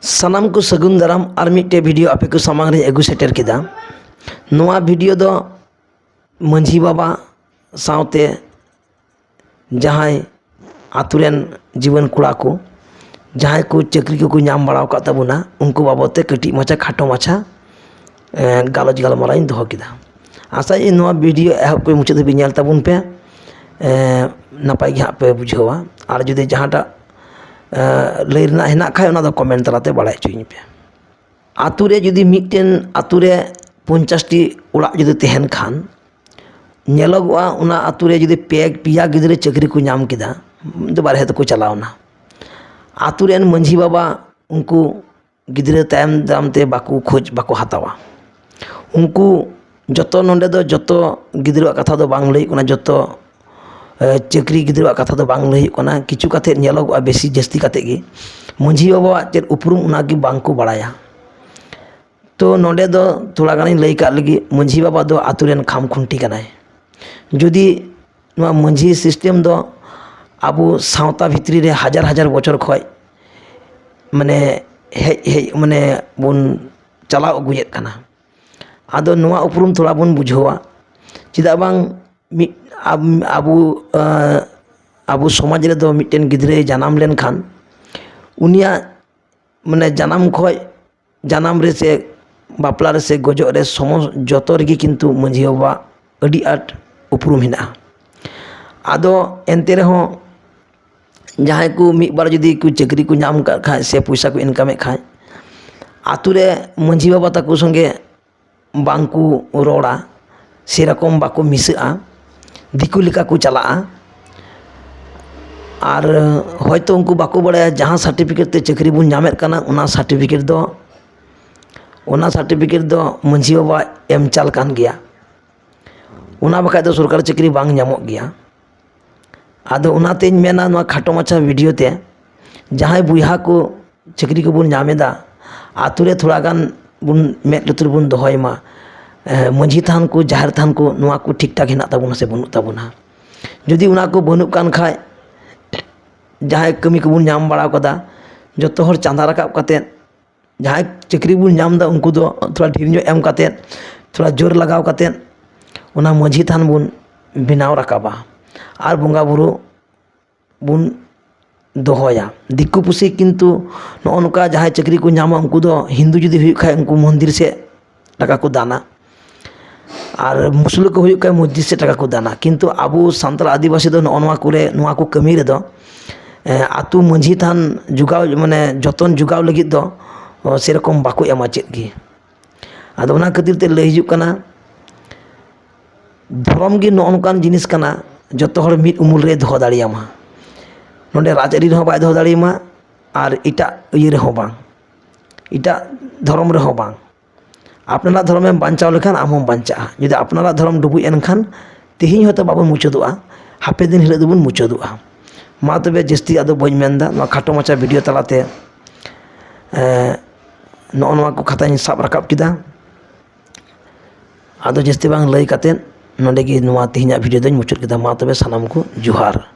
सानाम को सगुन दाराम और मिट्टे वीडियो आपे को सामांग रे अगु सेटर किदा। नोआ वीडियो दो मंझी बाबा साउते जहां आतुरेन जीवन कुड़ा को जहां को चक्री को नाम बड़ा का तबुना उनको बाबते कटी मचा खाटो मचा गालोज गालमाराइन दोहो किदा। आशा ये नोआ वीडियो एहब को मुचाद भी नेल तबुन पे नपाय गे पे बुझावा और जुदि जहांटा लई रना हेना खाय ओना दो कमेंट तलाते बाड़ाय चुइኝ पे। आतुरे जुदि मिटन आतुरे 50टी ओड़ा जुदि तहन खान नेलोगआ ओना आतुरे जुदि पिया गिदरे चक्री को नाम किदा तो बारहे तो को चलावना आतुरेन मंझी बाबा उनको गिदरे तायम दाम ते बाकू खोज बाकू हातावा उनको जतो नोंडे दो जतो गिदरे कथा दो बांग लई कोना जतो चक्री गिदरे कथा दो बांग लई कोना किछु कथे नेलोगआ बेसी जस्ती कते गे मंझी बाबा चेर उपरुम उनागी बांग को बड़ाया। तो नोंडे दो थोड़ा गानी लई का लगी मंझी बाबा दो आतुरेन खाम खुंटी कनाय। जुदी नोआ मंझी सिस्टेम दो आबो सावता भितरी रे हजार हजार बचर खय माने माने बन चलाव अगुयेत कना। आदो नोआ उपरुम थोड़ा बन बुझावा चिदा बांग आबो समाज रे दो मिटेन गिदरे जनाम लेन खान उनिया माने जनाम खय जनाम रे से बापला रे से गजो रे समस्त जतो रेगी किंतु मंझी बाबा अडी आट उपरुम हिना। आदो एनते रहो जहां को मिट बार जुदी को चक्री को नाम कर खाय से पैसा को इनकाम खाय आतुरे मंझी बाबा ताको संगे बांकू रोड़ा से रकम बाको मिसआ दिकु लिका को चला और होयतो उनको बाको बड़ाया जहां सर्टिफिकेट ते चक्री बुन नामेत कना ओना सर्टिफिकेट दो मंझी बाबा एम चाल कान गया ओना बखाय दो सरकार चक्री बांग नामोग गया। आदो उनाते मेना नोआ खाटो माछा वीडियो ते जहां बुहा को चक्री को बुन नामेदा आतुरे थोड़ा गान बुन मेद लुतुर बुन दोहयमा मंझी थान को जाहिर थान को नोआ को ठीक ठाक हेना ताबुना से बनु ताबुना। जुदी उना को बनु कान खाय जहां कमी को बुन नाम बड़ा कदा जतो हर चांदा राकाब काते जहां चक्री बुन नाम दा उनको दो थोड़ा ढेर जो एम काते थोड़ा जोर लगाव काते उना मंझी थान बुन बिनाव राकाबा और बंगा बुरु बुन दोहया। दिक्कु पुसी किंतु नौका जहां चक्री को नामा उनको दो हिंदू जुदी हुई खाए उनको मंदिर से टाका को दाना और मुसलिम को हुई खाए मस्जिद से टाका को दाना किंतु आबू सान्ताल आदिवासी दो नौवा करे नोआ को कमी रे दो आतु मंझी थान जुगाव माने जतन जुगाव लगी दो सेरकम बाको एमा चेद गे। आदो ओना खातिर ते लई हिजुग कना धर्म गे नौकान जिनिस कना जतो हर मिट उमुल रे दोह दाड़ियामा नोंडे राजआरी रहो बाय दोह दाड़ियामा और इटा इये रहो बांग इटा धर्म रहो बांग आपनारा धर्म में बांचाव लेखान आम बांचा जुदी आपनारा धर्म डुबुज एनखान तिहिं हयतो बाबन मुचादोआ हापे दिन हिलो दोबन मुचादोआ। मा तबे जस्ती आदो बई मेनदा नोआ खाटो माचा वीडियो तलाते नोआ को खाताኝ साब राकाब किदा। आदो जस्ती बांग लई काते नोंडे गे नोआ तिहिंया वीडियो दोñ मुचाद किदा। मा तबे सानाम को जुहार।